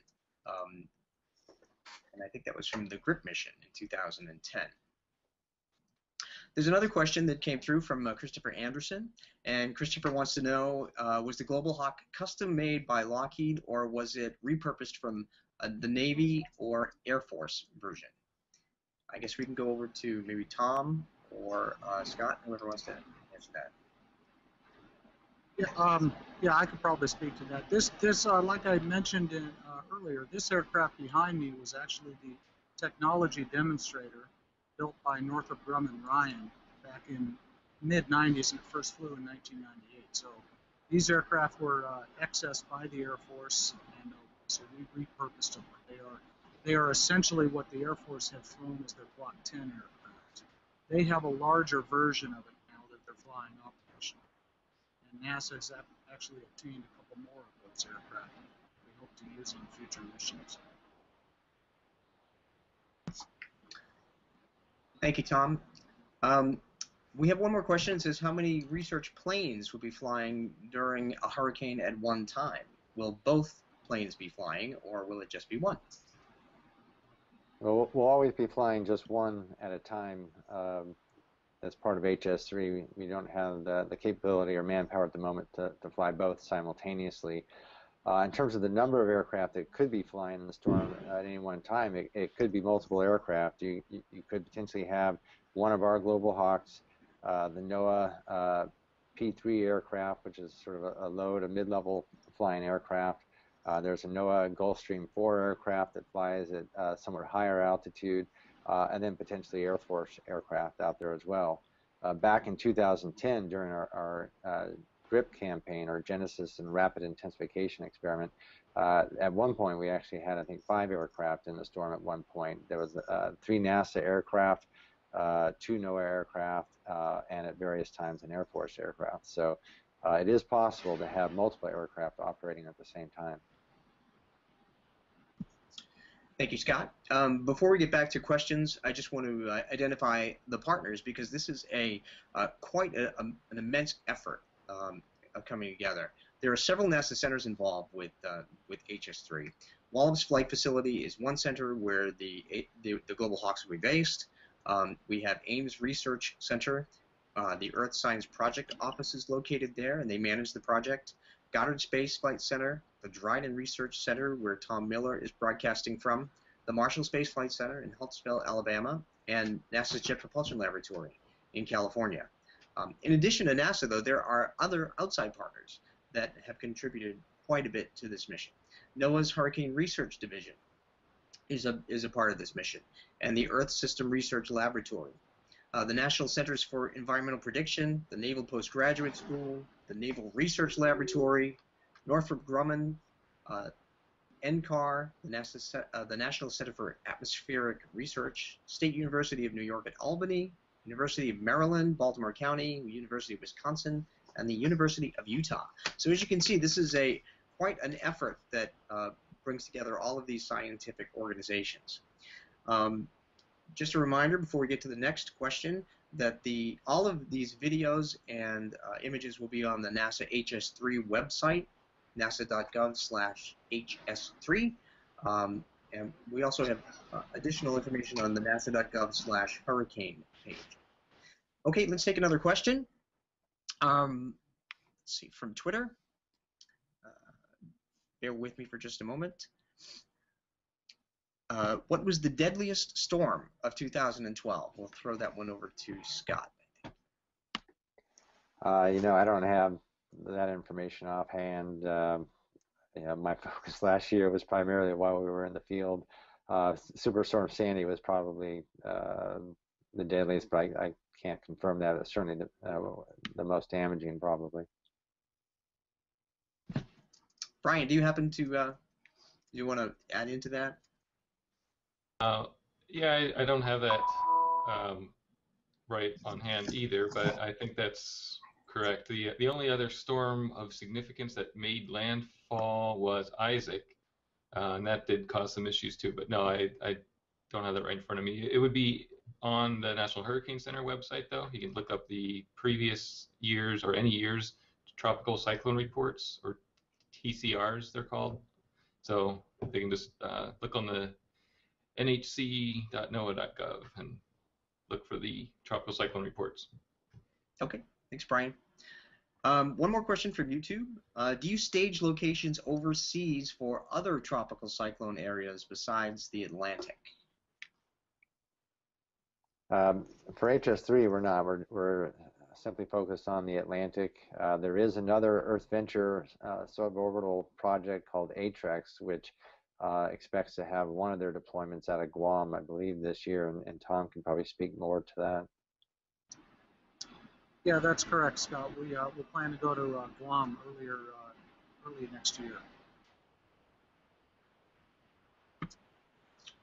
Speaker 1: And I think that was from the GRIP mission in 2010. There's another question that came through from Christopher Anderson, and Christopher wants to know, was the Global Hawk custom made by Lockheed, or was it repurposed from the Navy or Air Force version? I guess we can go over to maybe Tom or Scott, whoever wants to answer that.
Speaker 3: Yeah, I could probably speak to that. This like I mentioned earlier, this aircraft behind me was actually the technology demonstrator built by Northrop Grumman Ryan back in mid-90s, and it first flew in 1998. So these aircraft were accessed by the Air Force, and so we repurposed them. They are essentially what the Air Force had flown as their Block 10 aircraft. They have a larger version of it now that they're flying operational. And NASA has actually obtained a couple more of those aircraft we hope to use on future missions.
Speaker 1: Thank you, Tom. We have one more question. It says, how many research planes will be flying during a hurricane at one time? Will both planes be flying, or will it just be one?
Speaker 2: Well, we'll always be flying just one at a time. As part of HS3, we don't have the capability or manpower at the moment to fly both simultaneously. In terms of the number of aircraft that could be flying in the storm at any one time, it could be multiple aircraft. You could potentially have one of our Global Hawks, the NOAA P3 aircraft, which is sort of a low to mid-level flying aircraft. There's a NOAA Gulfstream 4 aircraft that flies at somewhat higher altitude, and then potentially Air Force aircraft out there as well. Back in 2010, during our GRIP campaign, our Genesis and Rapid Intensification Experiment, at one point we actually had, I think, 5 aircraft in the storm at one point. There was 3 NASA aircraft, 2 NOAA aircraft, and at various times an Air Force aircraft. So it is possible to have multiple aircraft operating at the same time.
Speaker 1: Thank you, Scott. Before we get back to questions, I just want to identify the partners, because this is quite an immense effort of coming together. There are several NASA centers involved with HS3. Wallops Flight Facility is one center where the Global Hawks will be based. We have Ames Research Center. The Earth Science Project Office is located there, and they manage the project. Goddard Space Flight Center, the Dryden Research Center, where Tom Miller is broadcasting from, the Marshall Space Flight Center in Huntsville, Alabama, and NASA's Jet Propulsion Laboratory in California. In addition to NASA, though, there are other outside partners that have contributed quite a bit to this mission. NOAA's Hurricane Research Division is a part of this mission, and the Earth System Research Laboratory. The National Centers for Environmental Prediction, the Naval Postgraduate School, the Naval Research Laboratory, Northrop Grumman, NCAR, the National Center for Atmospheric Research, State University of New York at Albany, University of Maryland, Baltimore County, University of Wisconsin, and the University of Utah. So as you can see, this is quite an effort that brings together all of these scientific organizations. Just a reminder before we get to the next question that all of these videos and images will be on the NASA HS3 website, nasa.gov/HS3. And we also have additional information on the nasa.gov/hurricane page. Okay, let's take another question. Let's see, from Twitter. Bear with me for just a moment. What was the deadliest storm of 2012? We'll throw that one over to Scott.
Speaker 2: I don't have that information offhand. My focus last year was primarily while we were in the field. Superstorm Sandy was probably the deadliest, but I can't confirm that. It's certainly the most damaging, probably.
Speaker 1: Brian, do you happen to do you want to add into that?
Speaker 5: Yeah, I don't have that right on hand either, but I think that's correct. The only other storm of significance that made landfall was Isaac, and that did cause some issues too. But no, I don't have that right in front of me. It would be on the National Hurricane Center website, though. You can look up the previous years or any year's tropical cyclone reports, or TCRs they're called. So they can just look on the nhc.noaa.gov and look for the tropical cyclone reports.
Speaker 1: Okay, thanks, Brian. One more question from YouTube. Do you stage locations overseas for other tropical cyclone areas besides the Atlantic?
Speaker 2: For HS3, we're not. We're simply focused on the Atlantic. There is another Earth Venture suborbital project called ATREX, which expects to have one of their deployments out of Guam, I believe, this year, and Tom can probably speak more to that.
Speaker 3: Yeah, that's correct, Scott. We plan to go to Guam early next year.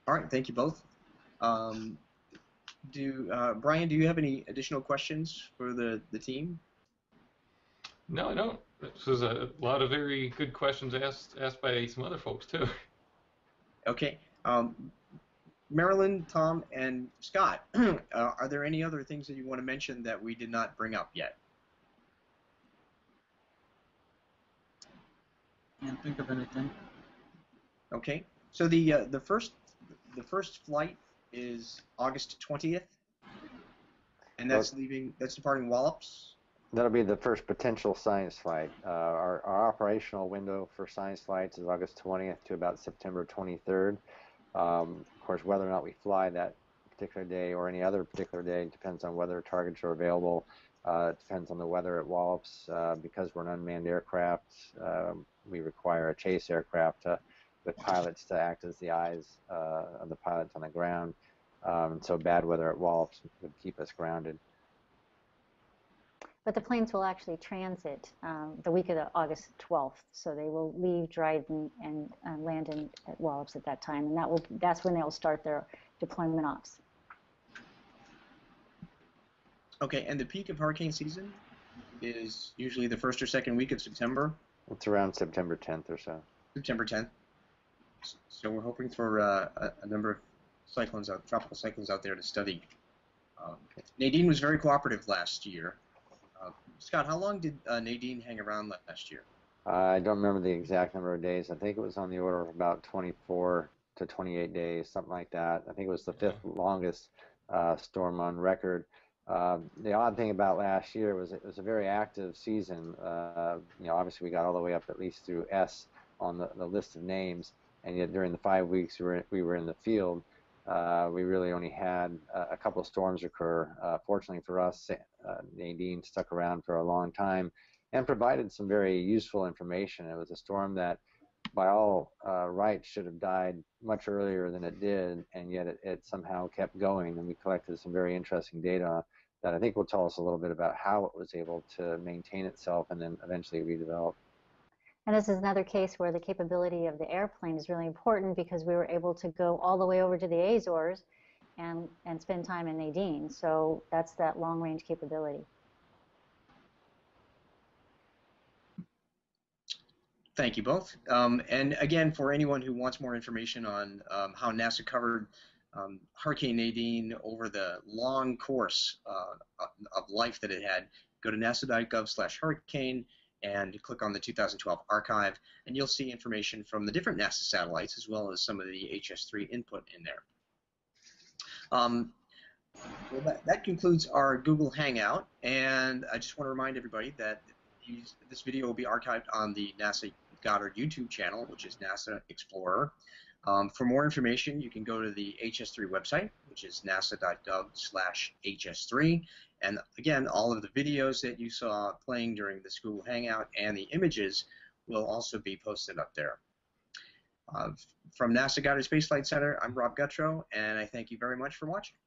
Speaker 1: All right, thank you both. Brian, do you have any additional questions for the team?
Speaker 5: No, I don't. This was a lot of very good questions asked by some other folks too.
Speaker 1: Okay. Marilyn, Tom, and Scott, are there any other things that you want to mention that we did not bring up yet?
Speaker 3: Can't think of anything.
Speaker 1: Okay. So the first flight is August 20th, and that's departing Wallops.
Speaker 2: That'll be the first potential science flight. Our operational window for science flights is August 20th to about September 23rd. Of course, whether or not we fly that particular day or any other particular day depends on whether targets are available. It depends on the weather at Wallops. Because we're an unmanned aircraft, we require a chase aircraft with pilots to act as the eyes of the pilots on the ground. So bad weather at Wallops would keep us grounded.
Speaker 4: But the planes will actually transit the week of August 12th, so they will leave Dryden and land at Wallops at that time, and that's when they'll start their deployment ops.
Speaker 1: Okay, and the peak of hurricane season is usually the first or second week of September?
Speaker 2: It's around September 10th or so.
Speaker 1: September 10th. So we're hoping for a number of cyclones, tropical cyclones out there to study. Nadine was very cooperative last year. Scott, how long did Nadine hang around last year?
Speaker 2: I don't remember the exact number of days. I think it was on the order of about 24 to 28 days, something like that. I think it was the fifth longest storm on record. The odd thing about last year was it was a very active season. Obviously we got all the way up at least through S on the list of names, and yet during the 5 weeks we were in the field, we really only had a couple of storms occur. Fortunately for us, Nadine stuck around for a long time and provided some very useful information. It was a storm that by all rights should have died much earlier than it did, and yet it somehow kept going, and we collected some very interesting data that I think will tell us a little bit about how it was able to maintain itself and then eventually redevelop.
Speaker 4: And this is another case where the capability of the airplane is really important, because we were able to go all the way over to the Azores and spend time in Nadine. So that's that long-range capability.
Speaker 1: Thank you both. And again, for anyone who wants more information on how NASA covered Hurricane Nadine over the long course of life that it had, go to nasa.gov/hurricane and click on the 2012 archive, and you'll see information from the different NASA satellites as well as some of the HS3 input in there. Well, that concludes our Google Hangout, and I just want to remind everybody that this video will be archived on the NASA Goddard YouTube channel, which is NASA Explorer. For more information, you can go to the HS3 website, which is nasa.gov/HS3. And again, all of the videos that you saw playing during this Google Hangout and the images will also be posted up there. From NASA Goddard Space Flight Center, I'm Rob Guttrow, and I thank you very much for watching.